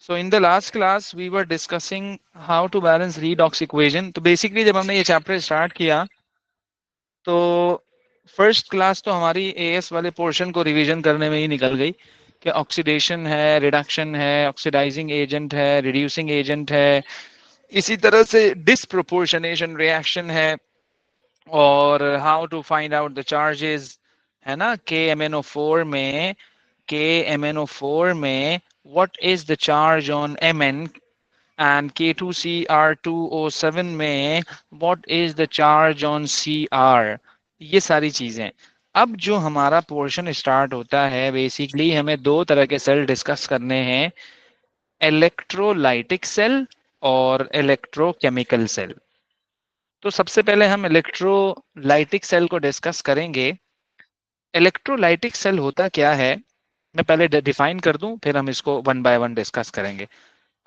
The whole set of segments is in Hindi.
So in the last class we were discussing how to balance redox equation. तो basically जब हमने ये चैप्टर स्टार्ट किया तो फर्स्ट क्लास तो हमारी एएस वाले पोर्शन को रिवीजन करने में ही निकल गई कि ऑक्सीडेशन है, रिडक्शन है, ऑक्सीडाइजिंग एजेंट है, रिड्यूसिंग एजेंट है, इसी तरह से डिसप्रोपोर्शनेशन रिएक्शन है और how to find out the charges, है ना। के एमएनओ4 में what is the charge on Mn and K2CR2O7 में what is the charge on Cr, ये सारी चीजें। अब जो हमारा पोर्शन स्टार्ट होता है बेसिकली हमें दो तरह के सेल डिस्कस करने हैं, इलेक्ट्रोलाइटिक सेल और इलेक्ट्रोकेमिकल सेल। तो सबसे पहले हम इलेक्ट्रोलाइटिक सेल को डिस्कस करेंगे। इलेक्ट्रोलाइटिक सेल होता क्या है, मैं पहले डिफाइन कर दूं फिर हम इसको वन बाय वन डिस्कस करेंगे।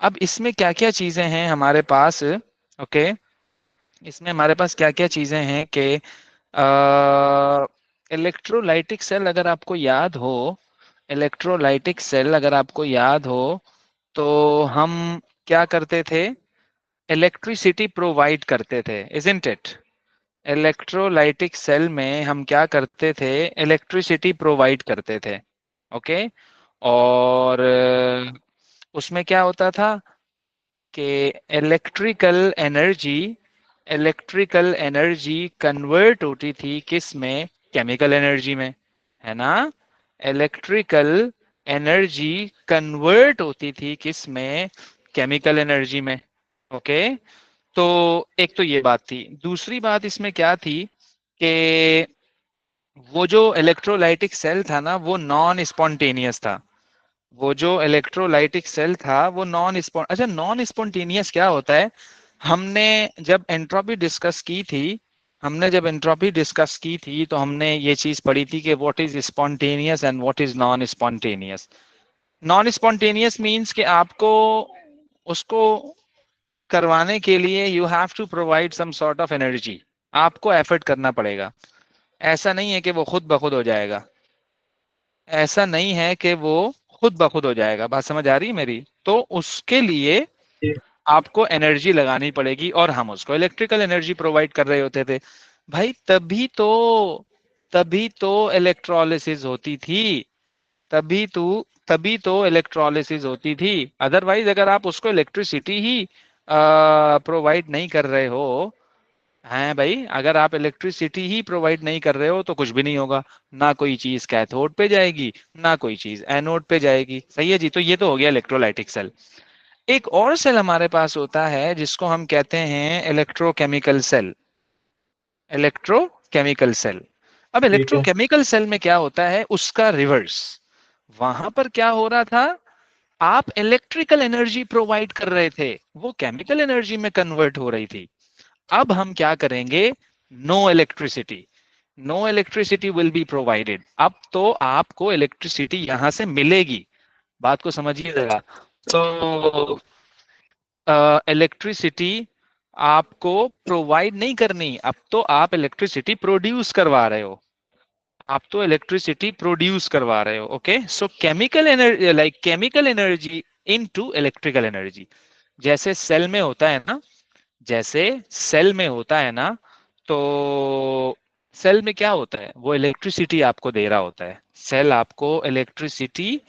अब इसमें क्या क्या चीजें हैं हमारे पास, ओके। इसमें हमारे पास क्या क्या चीजें हैं कि इलेक्ट्रोलाइटिक सेल अगर आपको याद हो, इलेक्ट्रोलाइटिक सेल अगर आपको याद हो तो हम क्या करते थे, इलेक्ट्रिसिटी प्रोवाइड करते थे, इजंट इट। इलेक्ट्रोलाइटिक सेल में हम क्या करते थे, इलेक्ट्रिसिटी प्रोवाइड करते थे, ओके। और उसमें क्या होता था कि इलेक्ट्रिकल एनर्जी कन्वर्ट होती थी किस में, केमिकल एनर्जी में, है ना। इलेक्ट्रिकल एनर्जी कन्वर्ट होती थी किस में, केमिकल एनर्जी में, ओके। तो एक तो ये बात थी। दूसरी बात इसमें क्या थी कि वो जो इलेक्ट्रोलाइटिक सेल था ना वो नॉन स्पॉन्टेनियस था। वो जो इलेक्ट्रोलाइटिक सेल था वो नॉन स्पॉन्टेनियस क्या होता है, हमने जब एंट्रोपी डिस्कस की थी, तो हमने ये चीज पढ़ी थी कि what is spontaneous and what is non spontaneous. Non spontaneous means कि आपको उसको करवाने के लिए you have to provide some sort of energy, आपको एफर्ट करना पड़ेगा। ऐसा नहीं है कि वो खुद ब खुद हो जाएगा, ऐसा नहीं है कि वो खुद ब खुद हो जाएगा। बात समझ आ रही है मेरी? तो उसके लिए आपको एनर्जी लगानी पड़ेगी और हम उसको इलेक्ट्रिकल एनर्जी प्रोवाइड कर रहे होते थे भाई। तभी तो इलेक्ट्रोलिसिस होती थी, तभी तो इलेक्ट्रोलिसिस होती थी। अदरवाइज अगर आप उसको इलेक्ट्रिसिटी ही प्रोवाइड नहीं कर रहे हो, हैं भाई, अगर आप इलेक्ट्रिसिटी ही प्रोवाइड नहीं कर रहे हो तो कुछ भी नहीं होगा। ना कोई चीज कैथोड पे जाएगी, ना कोई चीज एनोड पे जाएगी। सही है जी। तो ये तो हो गया इलेक्ट्रोलाइटिक सेल। एक और सेल हमारे पास होता है जिसको हम कहते हैं इलेक्ट्रोकेमिकल सेल। Electrochemical cell. अब ठीक है। इलेक्ट्रोकेमिकल सेल में क्या होता है, उसका रिवर्स। वहां पर क्या हो रहा था, आप इलेक्ट्रिकल एनर्जी प्रोवाइड कर रहे थे, वो केमिकल एनर्जी में कन्वर्ट हो रही थी। अब हम क्या करेंगे, no electricity, no electricity will be provided. अब तो आपको इलेक्ट्रिसिटी यहां से मिलेगी, बात को समझिए जरा। तो इलेक्ट्रिसिटी आपको प्रोवाइड नहीं करनी, अब तो आप इलेक्ट्रिसिटी प्रोड्यूस करवा रहे हो, आप तो इलेक्ट्रिसिटी प्रोड्यूस करवा रहे हो। ओके, सो chemical energy, like chemical energy into electrical energy. जैसे सेल में होता है ना, जैसे सेल में होता है ना, तो सेल में क्या होता है, वो इलेक्ट्रिसिटी आपको दे रहा होता है। सेल आपको इलेक्ट्रिसिटी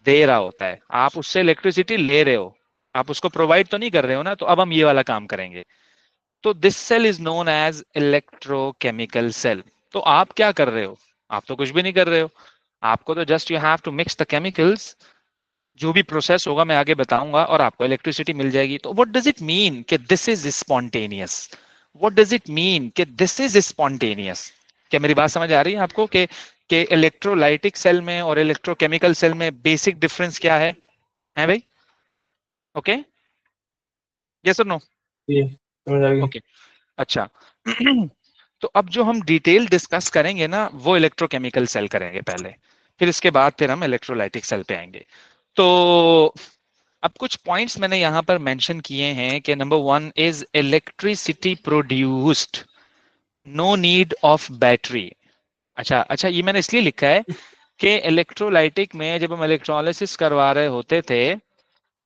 दे रहा होता है, आप उससे इलेक्ट्रिसिटी ले रहे हो, आप उसको प्रोवाइड तो नहीं कर रहे हो ना। तो अब हम ये वाला काम करेंगे। तो this cell is known as electrochemical cell. तो आप क्या कर रहे हो, आप तो कुछ भी नहीं कर रहे हो, आपको तो just you have to mix the chemicals. जो भी प्रोसेस होगा मैं आगे बताऊंगा और आपको इलेक्ट्रिसिटी मिल जाएगी। तो व्हाट डज इट मीन कि this is spontaneous, what does it mean कि दिस इज स्पॉन्टेनियस? क्या मेरी बात समझ आ रही है आपको कि इलेक्ट्रोलाइटिक सेल में और इलेक्ट्रोकेमिकल सेल में बेसिक डिफरेंस क्या है भाई? ओके, यस और नो? ये समझ आ गई। ओके, अच्छा। तो अब जो हम डिटेल डिस्कस करेंगे ना वो इलेक्ट्रोकेमिकल सेल करेंगे पहले, फिर इसके बाद फिर हम इलेक्ट्रोलाइटिक सेल पे आएंगे। तो अब कुछ पॉइंट्स मैंने यहां पर मेंशन किए हैं कि number 1 is electricity produced, no need of battery. अच्छा अच्छा, ये मैंने इसलिए लिखा है कि इलेक्ट्रोलाइटिक में जब हम इलेक्ट्रोलिसिस करवा रहे होते थे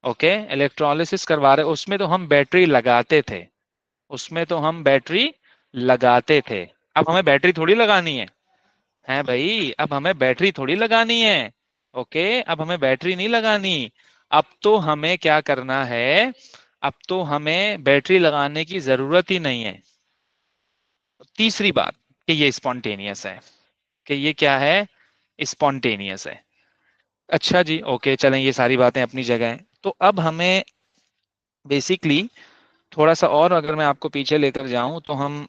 ओके, इलेक्ट्रोलिसिस करवा रहे, उसमें तो हम बैटरी लगाते थे, उसमें तो हम बैटरी लगाते थे। अब हमें बैटरी थोड़ी लगानी है भाई, अब हमें बैटरी थोड़ी लगानी है। ओके, अब हमें बैटरी नहीं लगानी। अब तो हमें क्या करना है, अब तो हमें बैटरी लगाने की जरूरत ही नहीं है। तीसरी बात कि ये स्पॉन्टेनियस है, कि ये क्या है, स्पॉन्टेनियस है। अच्छा जी, ओके, चलें, ये सारी बातें अपनी जगह हैं। तो अब हमें बेसिकली थोड़ा सा और अगर मैं आपको पीछे लेकर जाऊं, तो हम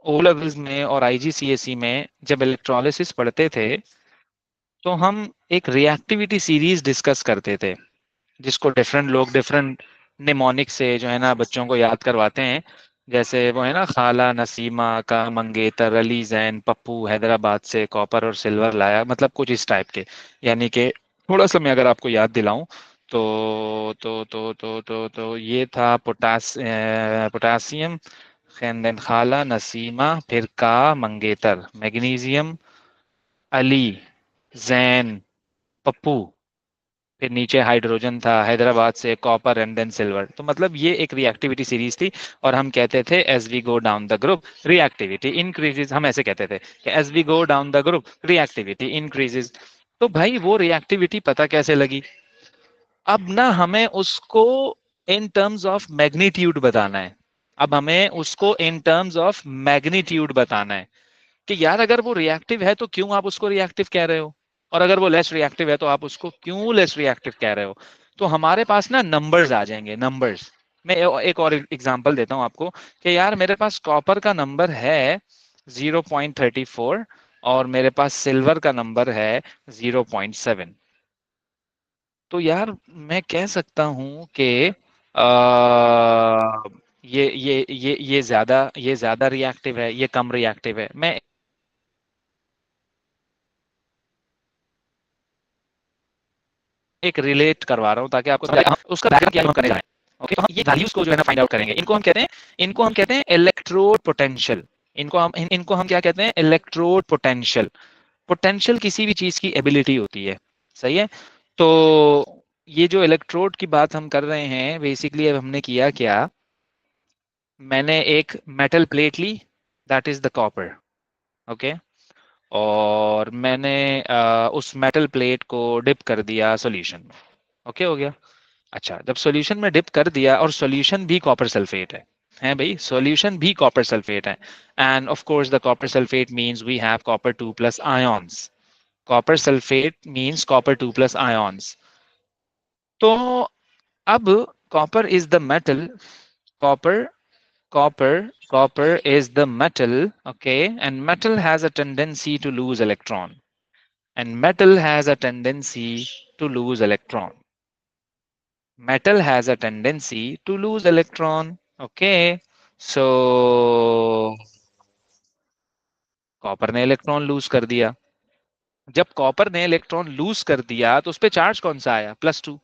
ओ लेवल्स में और आईजीसीएसई में जब इलेक्ट्रोलिसिस पढ़ते थे, तो हम एक रिएक्टिविटी सीरीज डिस्कस करते थे, जिसको डिफरेंट लोग डिफरेंट निमोनिक से जो है ना बच्चों को याद करवाते हैं। जैसे वो है ना, खाला नसीमा का मंगेतर अली जैन पप्पू हैदराबाद से कॉपर और सिल्वर लाया, मतलब कुछ इस टाइप के। यानी कि थोड़ा सा मैं अगर आपको याद दिलाऊं, तो ये था पोटासियम, देन खाला नसीमा, फिर का मंगेतर, मैग्नीशियम, अली, जैन, पप्पू, फिर नीचे हाइड्रोजन था हैदराबाद से, कॉपर एंड देन सिल्वर। तो मतलब ये एक रिएक्टिविटी सीरीज थी। और हम कहते थे as we go down the group reactivity increases, हम ऐसे कहते थे कि as we go down the group reactivity increases. तो भाई वो रिएक्टिविटी पता कैसे लगी? अब ना हमें उसको इन टर्म्स ऑफ मैग्नीट्यूड बताना है। अब हमें उसको इन टर्म्स ऑफ मैग्नीट्यूड बताना है कि यार अगर वो रिएक्टिव है तो क्यों आप उसको रिएक्टिव कह रहे हो, और अगर वो लेस रिएक्टिव है तो आप उसको क्यों लेस रिएक्टिव कह रहे हो। तो हमारे पास ना नंबर्स आ जाएंगे, नंबर्स। मैं एक और एग्जांपल देता हूं आपको कि यार मेरे पास कॉपर का नंबर है 0.34 और मेरे पास सिल्वर का नंबर है 0.7। तो यार मैं कह सकता हूं कि ये ज्यादा रिएक्टिव है, ये कम रिएक्टिव है। मैं एक रिलेट करवा रहा हूँ ताकि आपको समझ आए उसका बैकग्राउंड क्या है, हम करने जा रहे हैं। ओके, तो हम ये वैल्यूज को जो है ना फाइंड आउट करेंगे। इनको हम कहते हैं इलेक्ट्रोड पोटेंशियल। इनको हम क्या कहते हैं, इलेक्ट्रोड पोटेंशियल। पोटेंशियल किसी भी चीज की एबिलिटी होती है, सही है। तो ये जो इलेक्ट्रोड की बात हम कर रहे हैं, बेसिकली अब हमने किया क्या, मैंने एक मेटल प्लेट ली, that is the copper. Okay, और मैंने उस मेटल प्लेट को डिप कर दिया सॉल्यूशन में। ओके, हो गया। अच्छा, जब सॉल्यूशन में डिप कर दिया, और सॉल्यूशन भी कॉपर सल्फेट है भाई, सॉल्यूशन भी कॉपर सल्फेट है। And of course the copper sulphate means we have copper 2 plus ions. Copper sulphate means copper 2 plus ions. तो अब copper is the metal, copper copper copper is the metal, okay, and metal has a tendency to lose electron, and metal has a tendency to lose electron, metal has a tendency to lose electron, okay. So copper ने इलेक्ट्रॉन लूज कर दिया। जब कॉपर ने इलेक्ट्रॉन लूज कर दिया तो उस पे चार्ज कौन सा आया, +2।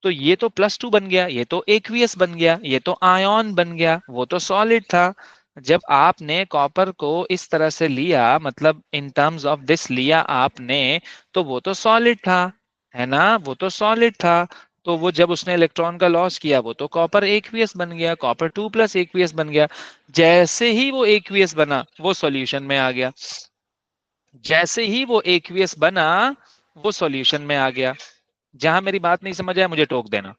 तो ये तो +2 बन गया, ये तो एक्वियस बन गया, ये तो आयन बन गया, वो तो सॉलिड था। जब आपने कॉपर को इस तरह से लिया, मतलब इन टर्म्स ऑफ दिस लिया आपने, तो वो तो सॉलिड था, है ना, वो तो सॉलिड था। तो वो जब उसने इलेक्ट्रॉन का लॉस किया, वो तो कॉपर एक्वियस बन गया, कॉपर 2 प्लस एक्वियस बन गया। जैसे ही वो एक्वियस बना, वो सॉल्यूशन में आ गया। जैसे ही वो एक्वियस बना, वो सॉल्यूशन में आ गया। जहां मेरी बात नहीं समझ आया मुझे टोक देना,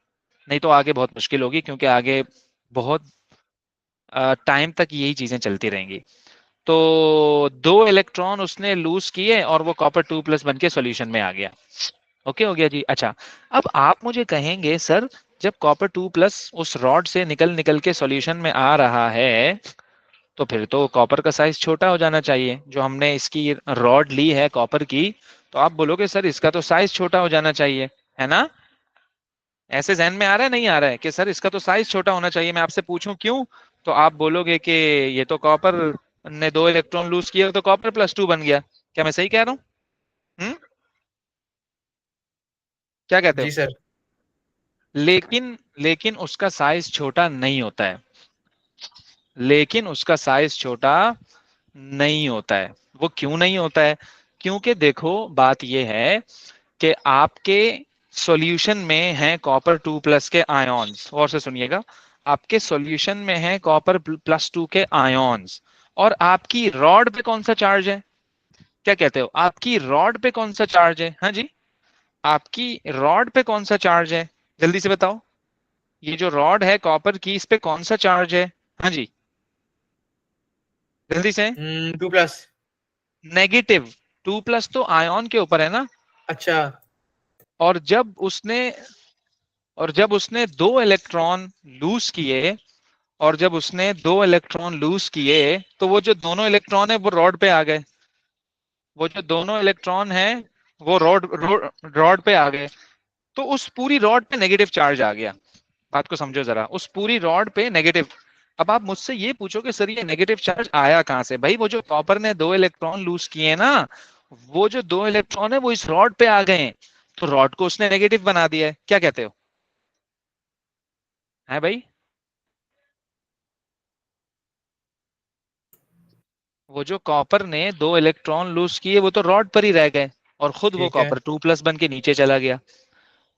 नहीं तो आगे बहुत मुश्किल होगी, क्योंकि आगे बहुत टाइम तक यही चीजें चलती रहेंगी। तो 2 इलेक्ट्रॉन उसने लूज किए और वो कॉपर 2 प्लस बन के सोल्यूशन में आ गया। ओके, हो गया जी। अच्छा, अब आप मुझे कहेंगे सर, जब कॉपर 2 प्लस उस रॉड से निकल निकल के सॉल्यूशन में आ रहा है, तो फिर तो कॉपर का साइज छोटा हो जाना चाहिए। जो हमने इसकी रॉड ली है कॉपर की, तो आप बोलोगे सर इसका तो साइज छोटा हो जाना चाहिए, है ना। ऐसे जहन में आ रहा है, नहीं आ रहा है कि सर इसका तो साइज छोटा होना चाहिए, मैं आपसे पूछूं क्यों? तो आप बोलोगे कि ये तो कॉपर ने 2 इलेक्ट्रॉन लूज किया तो कॉपर +2 बन गया। क्या मैं सही कह रहा हूँ? क्या कहते हो? जी सर। लेकिन लेकिन उसका साइज छोटा नहीं होता है, लेकिन उसका साइज छोटा नहीं होता है। वो क्यों नहीं होता है? क्योंकि देखो बात यह है कि आपके सॉल्यूशन में है कॉपर 2+ के आयोन्स, और से सुनिएगा, आपके सॉल्यूशन में है कॉपर +2 के आयोन्स, और आपकी रॉड पे कौन सा चार्ज है? क्या कहते हो, आपकी रॉड पे कौन सा चार्ज है? हाँ जी, आपकी रॉड पे कौन सा चार्ज है? जल्दी से बताओ, ये जो रॉड है कॉपर की, इस पे कौन सा चार्ज है? हाँ जी, जल्दी से। 2+। नेगेटिव। 2+ तो आयन के ऊपर है ना। अच्छा। और जब उसने और जब उसने दो इलेक्ट्रॉन लूज किए, और जब उसने दो इलेक्ट्रॉन लूज किए, तो वो जो दोनों इलेक्ट्रॉन है वो रॉड पे आ गए। वो जो दोनों इलेक्ट्रॉन है वो रॉड रॉड पे आ गए। तो उस पूरी रॉड पे नेगेटिव चार्ज आ गया। बात को समझो जरा, उस पूरी रॉड पे नेगेटिव। अब आप मुझसे ये पूछो कि सर ये नेगेटिव चार्ज आया कहां से? भाई वो जो कॉपर ने दो इलेक्ट्रॉन लूज किए ना, वो जो दो इलेक्ट्रॉन है वो इस रॉड पे आ गए हैं, तो रॉड को उसने नेगेटिव बना दिया है। क्या कहते हो? है भाई, वो जो कॉपर ने दो इलेक्ट्रॉन लूज किए वो तो रॉड पर ही रह गए, और खुद वो ठीक है। कॉपर 2+ बन के नीचे चला गया।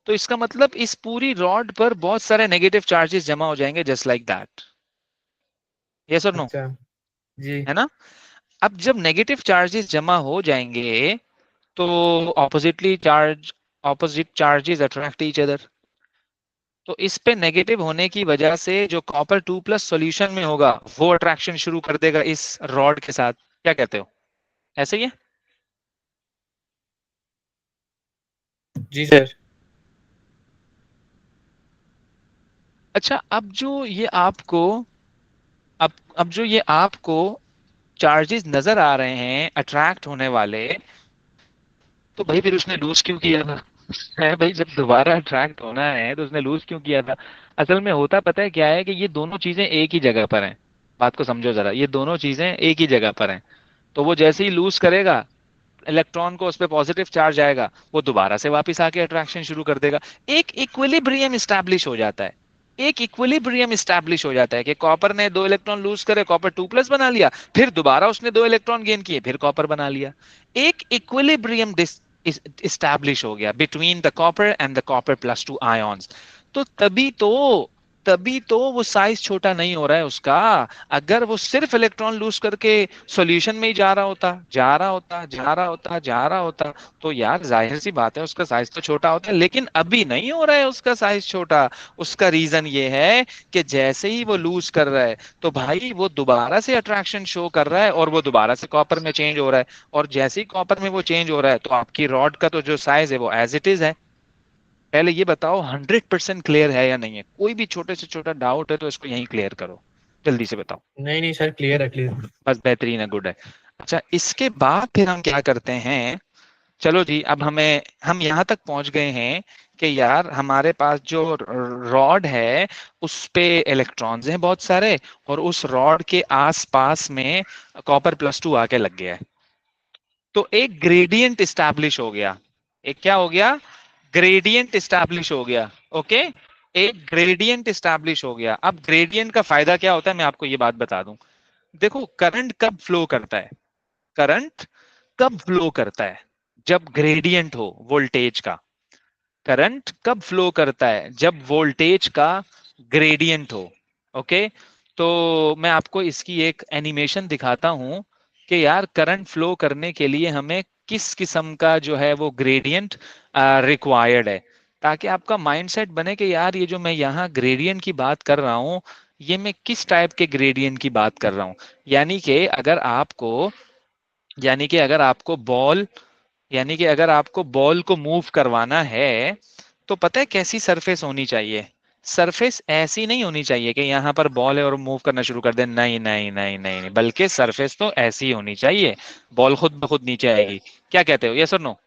तो इसका मतलब इस पूरी रॉड पर बहुत सारे नेगेटिव चार्जेस जमा हो जाएंगे, जस्ट लाइक दैट। यस और नो? अच्छा। जी। है ना? अब जब नेगेटिव चार्जेस जमा हो जाएंगे, तो opposite charges attract each other. तो इस पे नेगेटिव होने की वजह से जो कॉपर 2+ सॉल्यूशन में होगा वो अट्रैक्शन शुरू कर देगा इस रॉड के साथ। क्या कहते हो? ऐसे ही है? जी सर। अच्छा, अब जो ये आपको चार्जेस नजर आ रहे हैं अट्रैक्ट होने वाले, तो भाई फिर उसने लूज क्यों किया था? है भाई, जब दोबारा अट्रैक्ट होना है तो उसने लूज क्यों किया था? असल में होता पता है क्या है, कि ये दोनों चीजें एक ही जगह पर हैं। बात को समझो जरा, ये दोनों चीजें एक ही जगह पर हैं। तो वो जैसे ही लूज करेगा इलेक्ट्रॉन को, उस पर पॉजिटिव चार्ज आएगा, वो दोबारा से वापस आके अट्रैक्शन शुरू कर देगा। एक इक्विलिब्रियम स्टैब्लिश हो जाता है। एक इक्विलिब्रियम स्टैब्लिश हो जाता है कि कॉपर ने दो इलेक्ट्रॉन लूज करे, कॉपर 2+ बना लिया, फिर दोबारा उसने दो इलेक्ट्रॉन गेन किए, फिर कॉपर बना लिया। एक इक्विलिब्रियम स्टैब्लिश हो गया between the copper and the copper +2 ions. तो तभी तो वो साइज छोटा नहीं हो रहा है उसका। अगर वो सिर्फ इलेक्ट्रॉन लूज करके सॉल्यूशन में ही जा रहा होता, तो यार जाहिर सी बात है उसका साइज तो छोटा होता है, लेकिन अभी नहीं हो रहा है उसका साइज छोटा। उसका रीजन ये है कि जैसे ही वो लूज कर रहा है, तो भाई वो दोबारा से अट्रैक्शन शो कर रहा है, और वो दोबारा से कॉपर में चेंज हो रहा है। और जैसे ही कॉपर में वो चेंज हो रहा है, तो आपकी रॉड का तो जो साइज है वो एज इट इज है। पहले ये बताओ 100% क्लियर है या नहीं है? कोई भी छोटे से छोटा डाउट है तो इसको यहीं क्लियर करो, जल्दी से बताओ। नहीं नहीं सर, क्लियर है, क्लियर। बस बेहतरीन है, गुड है। अच्छा, इसके बाद फिर हम क्या करते हैं? चलो जी, अब हम यहाँ तक पहुंच गए हैं कि यार हमारे पास जो रॉड है उस पे इलेक्ट्रॉन्स हैं बहुत सारे, और उस रॉड के आसपास में कॉपर +2 आके लग गया है। तो एक ग्रेडियंट स्टैब्लिश हो गया। एक क्या हो गया? ग्रेडियंट स्टैब्लिश हो गया। ओके, एक ग्रेडियंट स्टैब्लिश हो गया। अब ग्रेडियंट का फायदा क्या होता है, मैं आपको ये बात बता दूं। देखो, करंट कब फ्लो करता है? करंट कब फ्लो करता है? जब ग्रेडियंट हो वोल्टेज का। करंट कब फ्लो करता है? जब वोल्टेज का ग्रेडियंट हो। ओके, तो मैं आपको इसकी एक एनिमेशन दिखाता हूं कि यार करंट फ्लो करने के लिए हमें किस किस्म का जो है वो ग्रेडियंट रिक्वायर्ड है, ताकि आपका माइंडसेट बने कि यार ये जो मैं यहाँ ग्रेडियंट की बात कर रहा हूँ, ये मैं किस टाइप के ग्रेडियंट की बात कर रहा हूँ। यानी कि अगर आपको यानी कि अगर आपको बॉल यानी कि अगर आपको बॉल को मूव करवाना है, तो पता है कैसी सरफेस होनी चाहिए? सरफेस ऐसी नहीं होनी चाहिए कि यहाँ पर बॉल है और मूव करना शुरू कर दे। नहीं नहीं नहीं नहीं नहीं, बल्कि सरफेस तो ऐसी होनी चाहिए, बॉल खुद ब खुद नीचे आएगी। क्या कहते हो, यस और नो?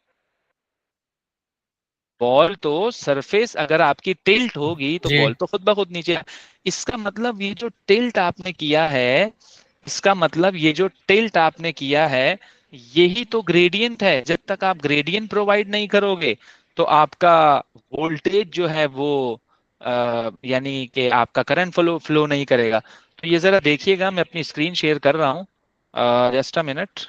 बॉल तो सरफेस अगर आपकी टिल्ट होगी तो जी। बॉल तो खुद ब खुद नीचे इसका मतलब ये जो टिल्ट आपने किया है इसका मतलब ये जो टिल्ट आपने किया है, यही तो ग्रेडियंट है। जब तक आप ग्रेडियंट प्रोवाइड नहीं करोगे, तो आपका वोल्टेज जो है वो यानी कि आपका करंट फ्लो नहीं करेगा। तो ये जरा देखिएगा, मैं अपनी स्क्रीन शेयर कर रहा हूँ, जस्ट अ मिनट।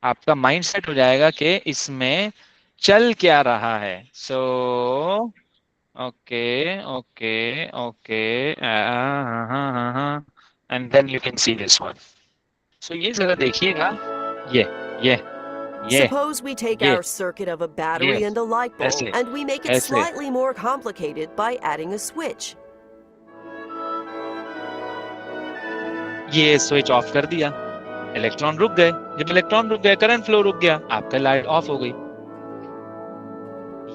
आपका माइंड सेट हो जाएगा कि इसमें चल क्या रहा है। So okay okay okay, and then you can see this one. सो ये जरा देखिएगा, ये ये ये Suppose we take ये our circuit of a ये battery and a light bulb ऐसे and we make it ऐसे, slightly more complicated by adding a switch. ये स्विच ऑफ कर दिया, इलेक्ट्रॉन रुक गए। जब इलेक्ट्रॉन रुक गए, करंट फ्लो रुक गया, आपका लाइट ऑफ हो गई।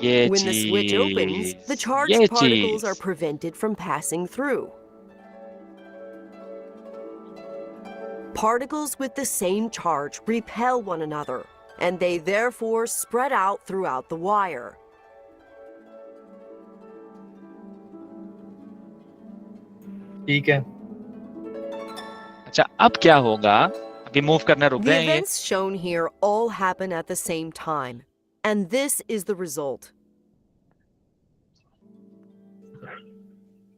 ये When the switch opens, the ये charged particles are चीज prevented from passing through. Particles with the same charge repel one another, and they therefore spread out throughout the wire. ठीक है। अच्छा, अब क्या होगा? अभी मूव करना रुक The गए हैं ये। events shown here all happen at the same time, and this is the result.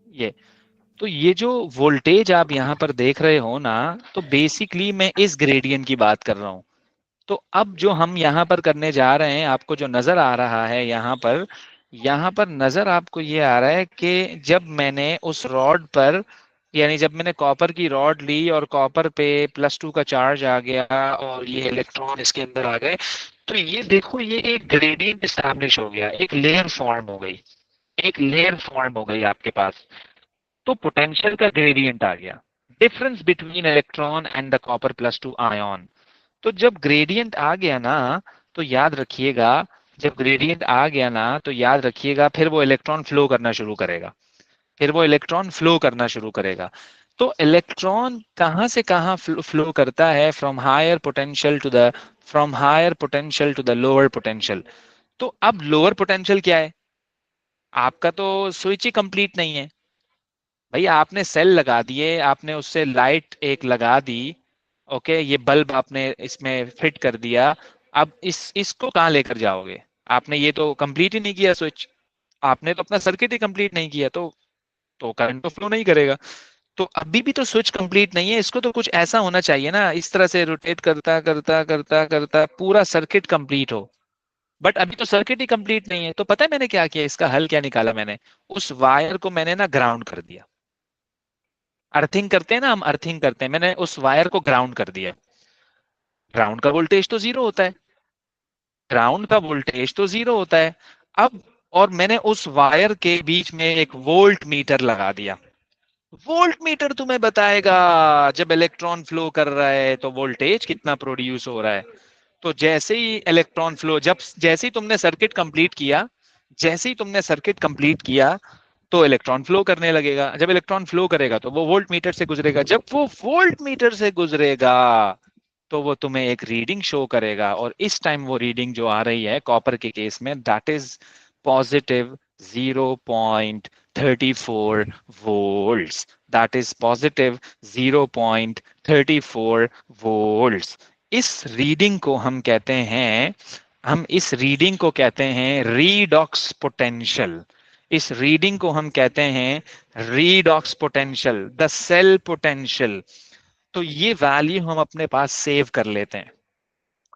ये तो ये जो वोल्टेज आप यहाँ पर देख रहे हो ना, तो बेसिकली मैं इस ग्रेडियंट की बात कर रहा हूँ। तो अब जो हम यहाँ पर करने जा रहे हैं, आपको जो नजर आ रहा है यहाँ पर नजर आपको ये आ रहा है कि जब मैंने उस रॉड पर, यानी जब मैंने कॉपर की रॉड ली और कॉपर पे +2 का चार्ज आ गया और ये इलेक्ट्रॉन इसके अंदर आ गए, तो ये देखो, ये एक ग्रेडियंट एस्टैब्लिश हो गया, एक लेयर फॉर्म हो गई, एक लेयर फॉर्म हो गई आपके पास। तो पोटेंशियल का ग्रेडियंट आ गया, difference between electron and the copper +2 ion. तो जब ग्रेडियंट आ गया ना, तो याद रखिएगा, जब ग्रेडियंट आ गया ना, तो याद रखिएगा, फिर वो इलेक्ट्रॉन फ्लो करना शुरू करेगा, फिर वो इलेक्ट्रॉन फ्लो करना शुरू करेगा। तो इलेक्ट्रॉन कहाँ से कहाँ फ्लो करता है? From higher potential to the lower potential. तो अब लोअर पोटेंशियल क्या है? आपका तो स्विच ही कंप्लीट नहीं है भाई। आपने सेल लगा दिए, आपने उससे लाइट एक लगा दी, ओके, ये बल्ब आपने इसमें फिट कर दिया। अब इसको कहाँ लेकर जाओगे? आपने ये तो कंप्लीट ही नहीं किया स्विच, आपने तो अपना सर्किट ही कंप्लीट नहीं किया, तो करंट तो फ्लो नहीं करेगा। तो अभी भी तो स्विच कंप्लीट नहीं है, इसको तो कुछ ऐसा होना चाहिए ना, इस तरह से रोटेट करता करता करता करता पूरा सर्किट कंप्लीट हो। बट अभी तो सर्किट ही कंप्लीट नहीं है। तो पता है मैंने क्या किया? इसका हल क्या निकाला मैंने? उस वायर को मैंने ना ग्राउंड कर दिया। अर्थिंग करते हैं ना हम, अर्थिंग करते हैं, मैंने उस वायर को ग्राउंड कर दिया। ग्राउंड का वोल्टेज तो जीरो होता है, ग्राउंड का वोल्टेज तो जीरो होता है। अब और मैंने उस वायर के बीच में एक वोल्ट मीटर लगा दिया। वोल्ट मीटर तुम्हें बताएगा जब इलेक्ट्रॉन फ्लो कर रहा है तो वोल्टेज कितना प्रोड्यूस हो रहा है। तो जैसे ही इलेक्ट्रॉन फ्लो, जैसे ही तुमने सर्किट कंप्लीट किया, जैसे ही तुमने सर्किट कंप्लीट किया, तो इलेक्ट्रॉन फ्लो करने लगेगा। जब इलेक्ट्रॉन फ्लो करेगा तो वो वोल्ट मीटर से गुजरेगा। जब वो वोल्ट मीटर से गुजरेगा तो वो तुम्हें एक रीडिंग शो करेगा, और इस टाइम वो रीडिंग जो आ रही है कॉपर के केस में, that is positive 0.34 volts. That is positive 0.34 volts. इस रीडिंग को हम कहते हैं, हम इस रीडिंग को कहते हैं रीडॉक्स पोटेंशियल। इस रीडिंग को हम कहते हैं redox potential, the cell potential. तो ये वैल्यू हम अपने पास सेव कर लेते हैं।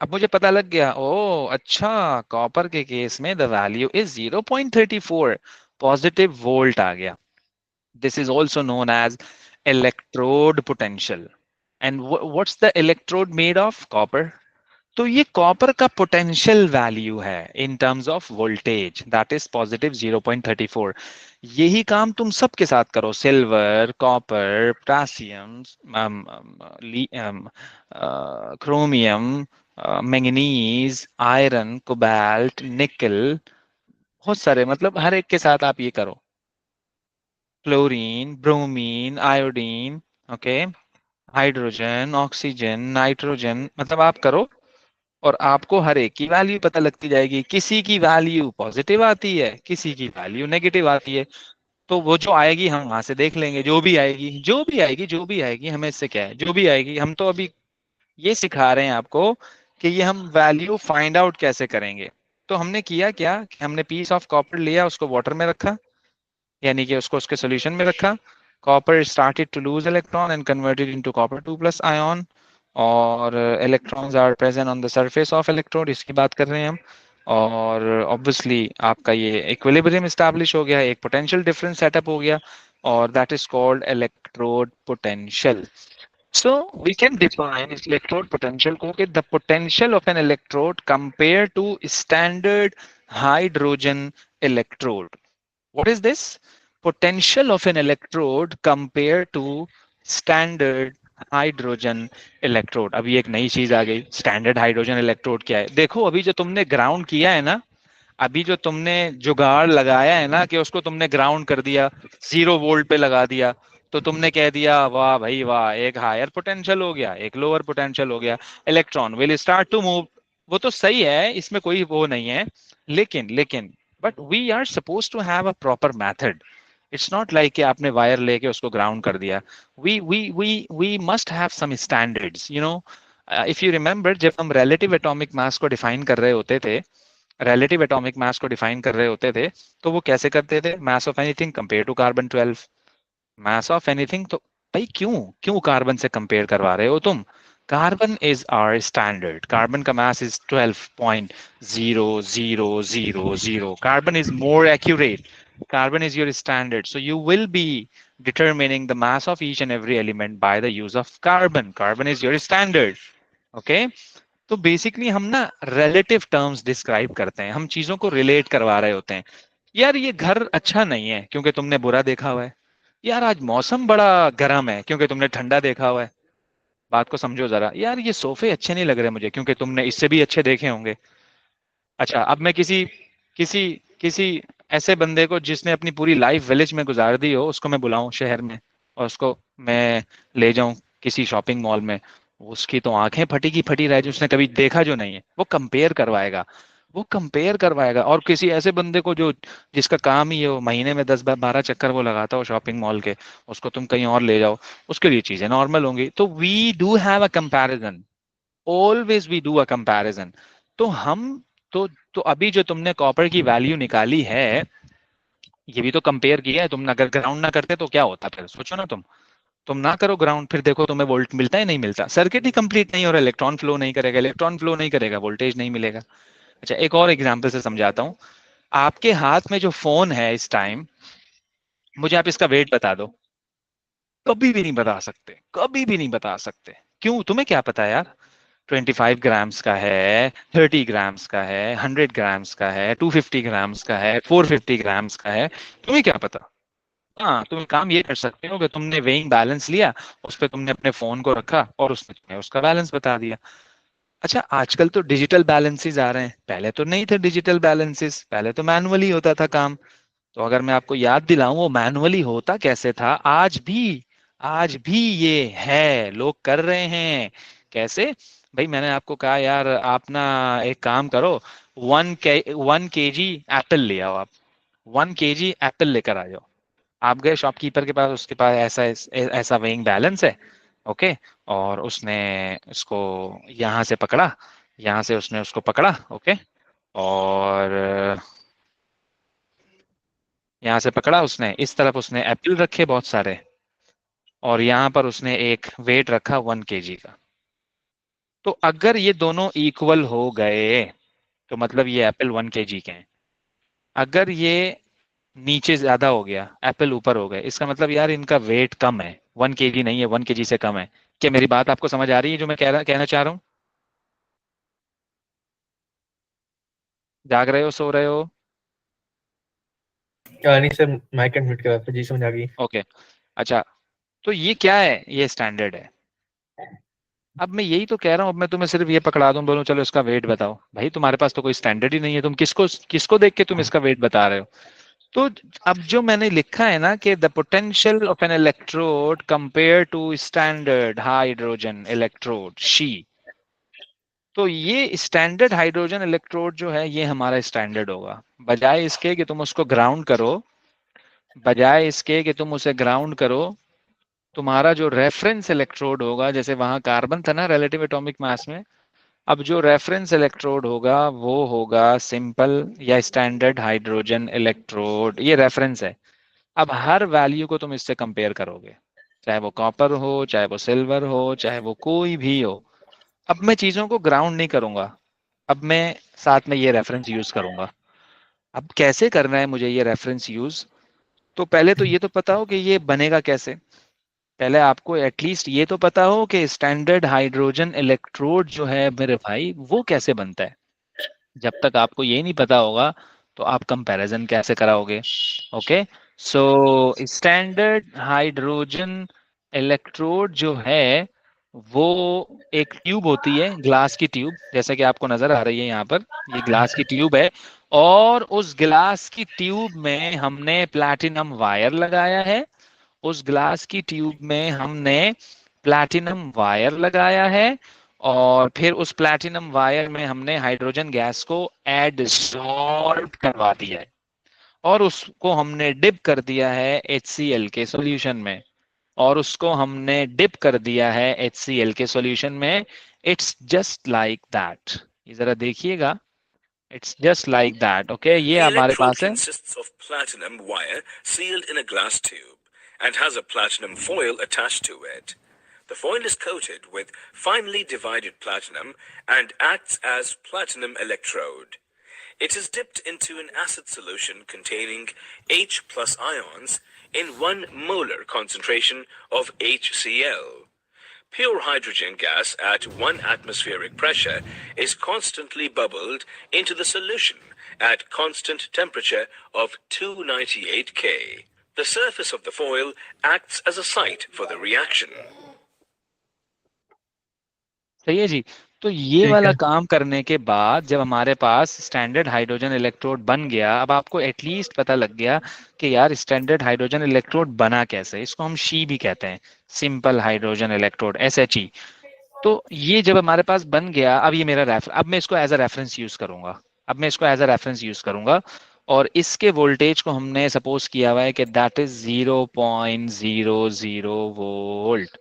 अब मुझे पता लग गया, ओ अच्छा, कॉपर के केस में the value is 0.34 positive volt आ गया। This is also known as electrode potential. And what's the electrode made of? Copper. तो ये कॉपर का पोटेंशियल वैल्यू है in terms of voltage, that is positive 0.34। यही काम तुम सबके साथ करो, silver, copper, potassium, chromium, manganese, iron, cobalt, nickel, बहुत सारे, मतलब हर एक के साथ आप ये करो। Chlorine, bromine, iodine, okay, hydrogen, oxygen, nitrogen, मतलब आप करो, और आपको हर एक की वैल्यू पता लगती जाएगी। किसी की वैल्यू पॉजिटिव आती है, किसी की वैल्यू नेगेटिव आती है। तो वो जो आएगी हम वहां से देख लेंगे, जो भी आएगी, जो भी आएगी, जो भी आएगी, हमें इससे क्या है, जो भी आएगी। हम तो अभी ये सिखा रहे हैं आपको कि ये हम वैल्यू फाइंड आउट कैसे करेंगे। तो हमने किया क्या कि हमने पीस ऑफ कॉपर लिया, उसको वाटर में रखा, यानी कि उसको उसके सॉल्यूशन में रखा। Copper started to lose electron and converted into copper 2+ ion, और electrons are present on the surface of electrode, इसकी बात कर रहे हैं हम। और ऑब्वियसली आपका ये इक्विलिब्रियम स्टैब्लिश हो गया, एक पोटेंशियल डिफरेंस सेटअप हो गया, और that is called electrode potential. So we can define electrode potential को कि the potential of an electrode compared to standard hydrogen electrode. What is this? Potential of an electrode compared to standard hydrogen electrode. अभी एक नई चीज आ गई, स्टैंडर्ड हाइड्रोजन इलेक्ट्रोड क्या है? देखो अभी जो तुमने ग्राउंड किया है ना, अभी जो तुमने जुगाड़ लगाया है ना कि उसको तुमने ग्राउंड कर दिया, 0 वोल्ट पे लगा दिया, तो तुमने कह दिया वाह भाई वाह, एक हायर पोटेंशियल हो गया, एक लोअर पोटेंशियल हो गया, electron will start to move. वो तो सही है, इसमें कोई वो नहीं है, लेकिन लेकिन but we are suppose to have a proper method. It's not like कि आपने वायर लेके उसको ग्राउंड कर दिया. We must have some standards, you know. If you remember, जब हम रिलेटिव एटॉमिक मास को डिफाइन कर रहे होते थे, रिलेटिव एटॉमिक मास को डिफाइन कर रहे होते थे, तो वो कैसे करते थे? Mass of anything compare to carbon 12. Mass of anything, तो भाई क्यों क्यों कार्बन से कंपेयर करवा रहे हो तुम? Carbon is our standard. Carbon का mass is 12.0000. Carbon is more accurate. Carbon is your standard, so you will be determining the mass of each and every element by the use of carbon. Carbon is your standard. Okay. तो बेसिकली हम ना रिलेटिव टर्म्स डिस्क्राइब करते हैं, हम चीजों को रिलेट करवा रहे होते हैं. यार ये घर अच्छा नहीं है क्योंकि तुमने बुरा देखा हुआ है. यार आज मौसम बड़ा गर्म है क्योंकि तुमने ठंडा देखा हुआ है. बात को समझो जरा. यार ये सोफे अच्छे नहीं लग रहे मुझे क्योंकि तुमने इससे भी अच्छे देखे होंगे. अच्छा, अब मैं किसी किसी किसी ऐसे बंदे को जिसने अपनी पूरी लाइफ विलेज में गुजार दी हो, उसको मैं बुलाऊं शहर में, और उसको मैं ले जाऊं किसी शॉपिंग मॉल में, उसकी तो आंखें फटी की फटी रह, जो उसने कभी देखा जो नहीं है. वो कंपेयर करवाएगा, वो कंपेयर करवाएगा. और किसी ऐसे बंदे को जो जिसका काम ही हो महीने में 10-12 चक्कर वो लगाता हो शॉपिंग मॉल के, उसको तुम कहीं और ले जाओ, उसके लिए चीजें नॉर्मल होंगी. तो we do have a comparison, always we do a comparison. तो हम तो अभी जो तुमने कॉपर की वैल्यू निकाली है, ये भी तो कंपेयर किया है तुमने. अगर ग्राउंड ना करते तो क्या होता? फिर सोचो ना, तुम ना करो ग्राउंड, फिर देखो तुम्हें वोल्ट मिलता है नहीं मिलता, सर्किट ही कंप्लीट नहीं हो रहा, इलेक्ट्रॉन फ्लो नहीं करेगा, इलेक्ट्रॉन फ्लो नहीं करेगा, वोल्टेज नहीं मिलेगा. अच्छा, एक और एग्जांपल से समझाता हूँ. आपके हाथ में जो फोन है इस टाइम, मुझे आप इसका वेट बता दो. कभी भी नहीं बता सकते, कभी भी नहीं बता सकते. क्यों? तुम्हें क्या पता यार? 25 ग्राम्स का है, 30 ग्राम्स का है, 100 ग्राम्स का है, 250 ग्राम्स का है, 450 ग्राम्स का है. तुम्हें क्या पता? हाँ, तुम काम ये कर सकते हो कि तुमने वेइंग बैलेंस लिया, उस पर तुमने अपने फोन को रखा और उसने तुम्हें उसका बैलेंस बता दिया. अच्छा, आजकल तो डिजिटल बैलेंसेस आ रहे हैं, पहले तो नहीं थे डिजिटल बैलेंसेस, पहले तो मैनुअली होता था काम. तो अगर मैं आपको याद दिलाऊं वो मैनुअली होता कैसे था, आज भी ये है, लोग कर रहे हैं. कैसे? भाई मैंने आपको कहा यार आप ना एक काम करो, 1 kg एप्पल ले आओ आप. 1 kg एप्पल लेकर आ जाओ. आप गए शॉपकीपर के पास, उसके पास ऐसा ऐसा वेइंग बैलेंस है. ओके. और उसने इसको यहाँ से पकड़ा, यहाँ से उसने उसको पकड़ा. ओके. और यहाँ से पकड़ा उसने, इस तरफ उसने एप्पल रखे बहुत सारे, और यहाँ पर उसने एक वेट रखा 1 kg का. तो अगर ये दोनों इक्वल हो गए तो मतलब ये एप्पल 1 kg के हैं. अगर ये नीचे ज्यादा हो गया, एप्पल ऊपर हो गए, इसका मतलब यार इनका वेट कम है, 1 kg नहीं है, 1 kg से कम है. क्या मेरी बात आपको समझ आ रही है जो मैं कहना चाह रहा हूँ? जाग रहे हो, सो रहे हो? नहीं सर, माइक म्यूट करा था जी, समझ आ गई. ओके. अच्छा, तो ये क्या है? ये स्टैंडर्ड है. अब मैं यही तो कह रहा हूँ, अब मैं तुम्हें सिर्फ ये पकड़ा दूं, बोलूं चलो इसका वेट बताओ, भाई तुम्हारे पास तो कोई स्टैंडर्ड ही नहीं है, तुम किसको किसको देख के तुम इसका वेट बता रहे हो? तो अब जो मैंने लिखा है ना कि the potential of an electrode compare to standard hydrogen electrode SHE, तो ये स्टैंडर्ड हाइड्रोजन इलेक्ट्रोड जो है ये हमारा स्टैंडर्ड होगा. बजाय इसके कि तुम उसको ग्राउंड करो, बजाय इसके कि तुम उसे ग्राउंड करो, तुम्हारा जो रेफरेंस इलेक्ट्रोड होगा, जैसे वहां कार्बन था ना रिलेटिव एटॉमिक मास में, अब जो रेफरेंस इलेक्ट्रोड होगा वो होगा सिंपल या स्टैंडर्ड हाइड्रोजन इलेक्ट्रोड. ये रेफरेंस है. अब हर वैल्यू को तुम इससे कंपेयर करोगे, चाहे वो कॉपर हो, चाहे वो सिल्वर हो, चाहे वो कोई भी हो. अब मैं चीजों को ग्राउंड नहीं करूंगा, अब मैं साथ में ये रेफरेंस यूज करूंगा। अब कैसे करना है मुझे ये रेफरेंस यूज? तो पहले तो ये तो पता हो कि ये बनेगा कैसे। पहले आपको एटलीस्ट ये तो पता हो कि स्टैंडर्ड हाइड्रोजन इलेक्ट्रोड जो है मेरे भाई वो कैसे बनता है। जब तक आपको ये नहीं पता होगा तो आप कंपैरिजन कैसे कराओगे? Okay, so standard hydrogen electrode जो है वो एक ट्यूब होती है, ग्लास की ट्यूब, जैसा कि आपको नजर आ रही है यहाँ पर, ये ग्लास की ट्यूब है। और उस ग्लास की ट्यूब में हमने प्लैटिनम वायर लगाया है। उस ग्लास की ट्यूब में हमने प्लैटिनम वायर लगाया है। और फिर उस प्लैटिनम वायर में हमने हाइड्रोजन गैस को एडसॉर्ब करवा दिया है। और उसको हमने डिप कर दिया है HCl के सॉल्यूशन में। और उसको हमने डिप कर दिया है HCl के सॉल्यूशन में। It's just like that. ये जरा देखिएगा, it's just like that. Okay, ये The हमारे electrode पास है। consists of platinum wire sealed in a glass tube and has a platinum foil attached to it. The foil is coated with finely divided platinum and acts as platinum electrode. It is dipped into an acid solution containing H plus ions in 1 molar concentration of HCl. Pure hydrogen gas at 1 atmospheric pressure is constantly bubbled into the solution at constant temperature of 298 K. The surface of the foil acts as a site for the reaction. सही है जी। तो ये ठीक वाला है। काम करने के बाद जब हमारे पास स्टैंडर्ड हाइड्रोजन इलेक्ट्रोड बन गया, अब आपको एटलीस्ट पता लग गया कि यार स्टैंडर्ड हाइड्रोजन इलेक्ट्रोड बना कैसे। इसको हम शी भी कहते हैं, सिंपल हाइड्रोजन इलेक्ट्रोड, SHE। तो ये जब हमारे पास बन गया, अब ये मेरा अब मैं इसको एज अ रेफरेंस यूज करूंगा। अब मैं इसको एज अ रेफरेंस यूज करूंगा। और इसके वोल्टेज को हमने सपोज किया हुआ है कि दैट इज 0.00 वोल्ट।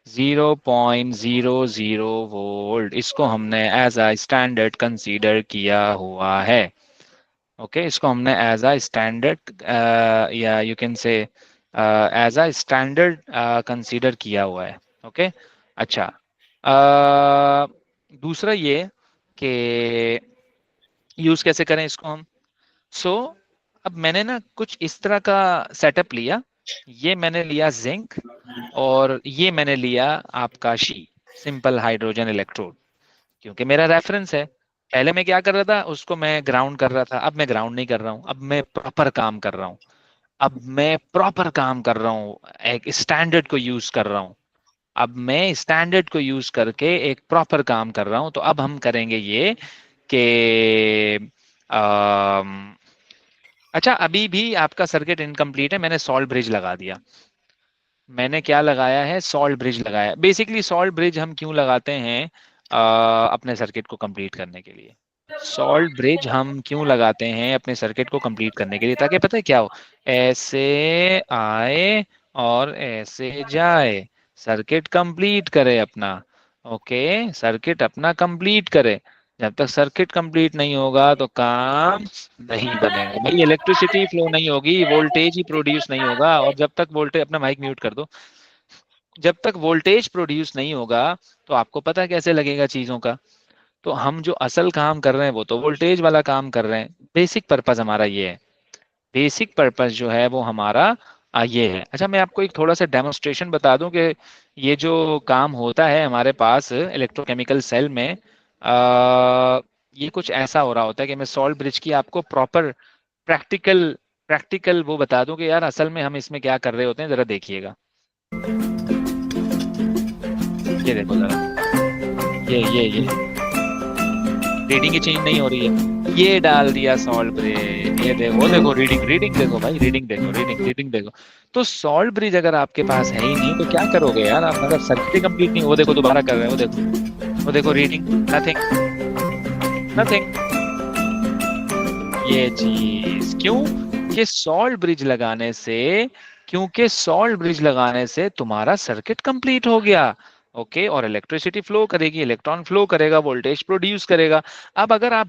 0.00 वोल्ट, इसको हमने एज अ स्टैंडर्ड कंसीडर किया हुआ है। ओके, इसको हमने एज अ स्टैंडर्ड या you can say as a standard consider किया हुआ है। ओके, अच्छा। दूसरा ये कि यूज कैसे करें इसको हम। सो अब मैंने ना कुछ इस तरह का सेटअप लिया। ये मैंने लिया जिंक और ये मैंने लिया आपका शी, सिंपल हाइड्रोजन इलेक्ट्रोड, क्योंकि मेरा रेफरेंस है। पहले मैं क्या कर रहा था, उसको मैं ग्राउंड कर रहा था। अब मैं ग्राउंड नहीं कर रहा हूँ, अब मैं प्रॉपर काम कर रहा हूँ। अब मैं प्रॉपर काम कर रहा हूँ, एक स्टैंडर्ड को यूज कर रहा हूँ। अब मैं स्टैंडर्ड को यूज करके एक प्रॉपर काम कर रहा हूँ। तो अब हम करेंगे ये कि अच्छा, अभी भी आपका सर्किट इनकम्प्लीट है, मैंने सॉल्ट ब्रिज लगा दिया। मैंने क्या लगाया है, सॉल्ट ब्रिज लगाया। बेसिकली सॉल्ट ब्रिज हम क्यों लगाते हैं? अपने सर्किट को कंप्लीट करने के लिए। सॉल्ट ब्रिज हम क्यों लगाते हैं अपने सर्किट को कंप्लीट करने के लिए, ताकि पता है क्या हो, ऐसे आए और ऐसे जाए, सर्किट कंप्लीट करे अपना। ओके, सर्किट अपना कंप्लीट करे। जब तक सर्किट कंप्लीट नहीं होगा तो काम नहीं बनेगा भाई, इलेक्ट्रिसिटी फ्लो नहीं होगी, वोल्टेज ही प्रोड्यूस नहीं होगा। और जब तक वोल्टेज, अपना माइक म्यूट कर दो, जब तक वोल्टेज प्रोड्यूस नहीं होगा तो आपको पता कैसे लगेगा चीजों का। तो हम जो असल काम कर रहे हैं वो तो वोल्टेज वाला काम कर रहे हैं। बेसिक पर्पस हमारा ये है, बेसिक पर्पस जो है वो हमारा ये है। अच्छा, मैं आपको एक थोड़ा सा डेमोन्स्ट्रेशन बता दूं कि ये जो काम होता है हमारे पास इलेक्ट्रोकेमिकल सेल में, ये कुछ ऐसा हो रहा होता है कि मैं सॉल्ट ब्रिज की आपको प्रॉपर प्रैक्टिकल प्रैक्टिकल वो बता दूं कि यार असल में हम इसमें क्या कर रहे होते हैं। जरा देखिएगा, ये देखो जरा, ये रीडिंग ही चेंज नहीं हो रही है। ये डाल दिया सॉल्ट ब्रिज, ये देखो, वो देखो रीडिंग, रीडिंग देखो भाई, रीडिंग देखो, रीडिंग देखो। तो सॉल्ट ब्रिज अगर आपके पास है ही नहीं तो क्या करोगे यार आप, मतलब सर्किट ही कंप्लीट नहीं। वो देखो दोबारा कर रहे हैं, वो देखो, वो देखो रीडिंग, नथिंग, नथिंग। ये चीज क्यों? कि सॉल्ट ब्रिज लगाने से, क्योंकि सॉल्ट ब्रिज लगाने से तुम्हारा सर्किट कंप्लीट हो गया। ओके, और इलेक्ट्रिसिटी फ्लो करेगी, इलेक्ट्रॉन फ्लो करेगा, वोल्टेज प्रोड्यूस करेगा। अब अगर आप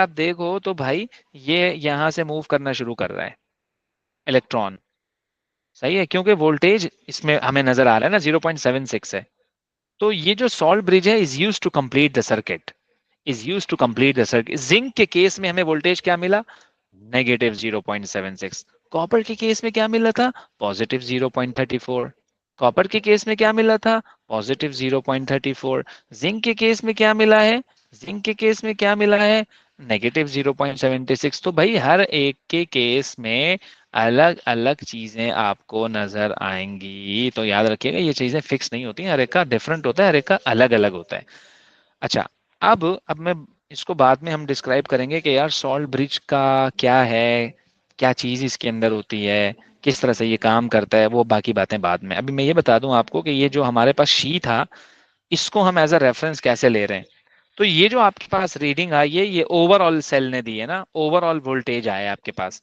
देखो तो भाई ये यहां से मूव करना शुरू कर रहा है इलेक्ट्रॉन। सही है, क्योंकि वोल्टेज इसमें हमें नजर आ रहा है ना 0.76 है। तो ये जो सॉल्ट ब्रिज है is use to complete the circuit. Is used to complete the circuit. Zinc के केस में हमें वोल्टेज क्या मिला? नेगेटिव 0.76। कॉपर के केस में क्या मिला था? पॉजिटिव 0.34। कॉपर के केस में क्या मिला था? पॉजिटिव 0.34। जिंक के केस में क्या मिला है? जिंक के केस में क्या मिला है? नेगेटिव 0.76। तो भाई हर एक के केस में अलग अलग चीजें आपको नजर आएंगी। तो याद रखिएगा ये चीजें फिक्स नहीं होती, हर एक का डिफरेंट होता है, हर एक का अलग अलग होता है। अच्छा, अब मैं इसको बाद में हम डिस्क्राइब करेंगे कि यार सॉल्ट ब्रिज का क्या है, क्या चीज इसके अंदर होती है, किस तरह से ये काम करता है, वो बाकी बातें बाद में। अभी मैं ये बता दूं आपको कि ये जो हमारे पास शी था, इसको हम एज अ रेफरेंस कैसे ले रहे हैं। तो ये जो आपके पास रीडिंग आई है, ये ओवरऑल सेल ने दी है ना, ओवरऑल वोल्टेज आया है आपके पास।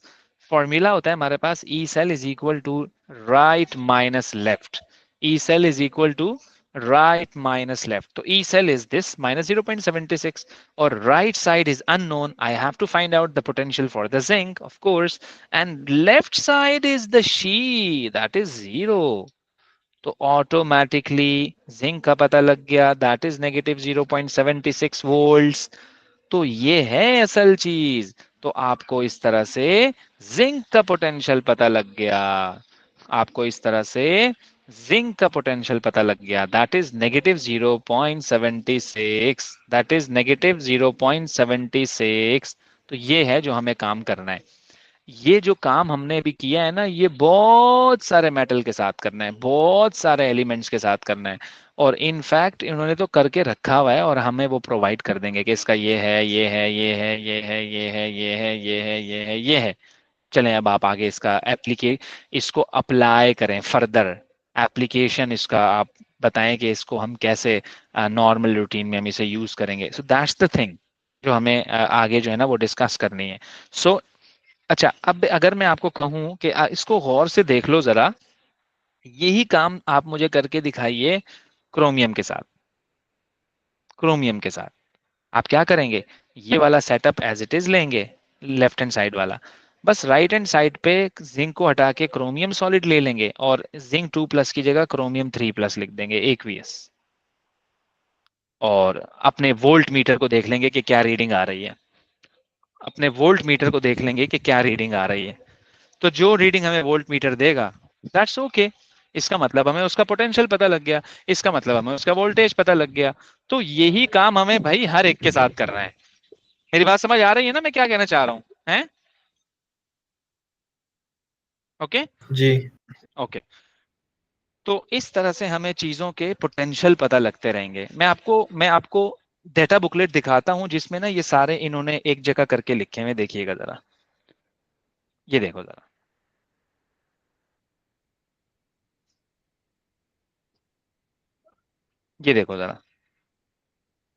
फॉर्मूला होता है हमारे पास E cell is equal to right minus left. E cell is equal to right minus left. So E cell is this minus 0.76, or right side is unknown. I have to find out the potential for the zinc, of course, and left side is the She, that is 0. तो ऑटोमेटिकली जिंक का पता लग गया, दैट इज नेगेटिव 0.76 वोल्ट्स। तो ये है असल चीज। तो आपको इस तरह से जिंक का पोटेंशियल पता लग गया, आपको इस तरह से जिंक का पोटेंशियल पता लग गया, that is negative 0.76, that is negative 0.76। तो ये है जो हमें काम करना है। ये जो काम हमने अभी किया है ना, ये बहुत सारे मेटल के साथ करना है, बहुत सारे एलिमेंट्स के साथ करना है। और इनफैक्ट इन्होंने तो करके रखा हुआ है और हमें वो प्रोवाइड कर देंगे कि इसका ये है, ये है, ये है, ये है, ये है, ये है, ये है, ये है, ये है। चलें अब आप आगे इसका इसको अप्लाई करें, फर्दर एप्लीकेशन इसका आप बताएं कि इसको हम कैसे नॉर्मल रूटीन में हम इसे यूज करेंगे। सो दैट्स द थिंग जो हमें आगे जो है ना वो डिस्कस करनी है। सो अच्छा, अब अगर मैं आपको कहूं कि इसको गौर से देख लो जरा, यही काम आप मुझे करके दिखाइए क्रोमियम के साथ। क्रोमियम के साथ आप क्या करेंगे? ये वाला सेटअप एज इट इज लेंगे, लेफ्ट हैंड साइड वाला, बस राइट हैंड साइड पे जिंक को हटा के क्रोमियम सॉलिड ले लेंगे और जिंक 2+ की जगह क्रोमियम 3+ लिख देंगे, एक्वियस। और अपने वोल्ट मीटर को देख लेंगे कि क्या रीडिंग आ रही है, अपने वोल्ट मीटर को देख लेंगे कि क्या रीडिंग आ रही है। तो जो रीडिंग हमें वोल्ट मीटर देगा, दैट्स ओके। इसका मतलब हमें उसका पोटेंशियल पता लग गया, इसका मतलब हमें उसका वोल्टेज पता लग गया। तो यही काम हमें भाई हर एक के साथ करना है। मेरी बात समझ आ रही है ना मैं क्या कहना चाह रहा हूँ? हैं? ओके जी। ओके। तो इस तरह से हमें चीजों के पोटेंशियल पता लगते रहेंगे। मैं आपको डेटा बुकलेट दिखाता हूं जिसमें ना ये सारे इन्होंने एक जगह करके लिखे हुए, देखिएगा जरा, ये देखो जरा, ये देखो जरा,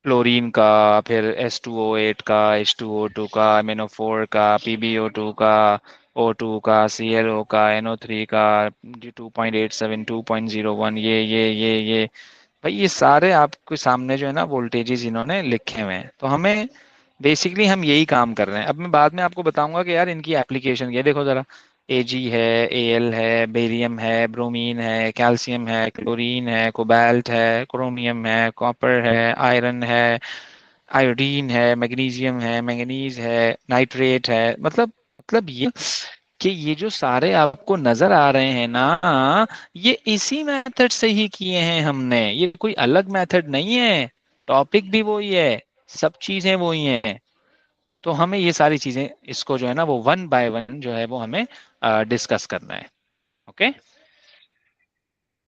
क्लोरीन का, फिर H2O8 का, H2O2 का, MnO4 का, PbO2 का, O2 का, ClO का, NO3 का, 2.87, 2.01, ये भाई ये सारे आपके सामने जो है ना वोल्टेजेस इन्होंने लिखे हुए हैं। तो हमें बेसिकली हम यही काम कर रहे हैं। अब मैं बाद में आपको बताऊंगा कि यार इनकी एप्लीकेशन ये देखो जरा, Ag है, Al है, बेरियम है, ब्रोमीन है, कैल्शियम है, क्लोरीन है, कोबाल्ट है, क्रोमियम है, कॉपर है, आयरन है, आयोडीन है, मैग्नीशियम है, मैंगनीज है, नाइट्रेट है। मतलब ये कि ये जो सारे आपको नजर आ रहे हैं ना, ये इसी मेथड से ही किए हैं हमने, ये कोई अलग मेथड नहीं है। टॉपिक भी वही है, सब चीजें वही हैं। तो हमें ये सारी चीजें इसको जो है ना वो वन बाय वन जो है वो हमें डिस्कस करना है। ओके।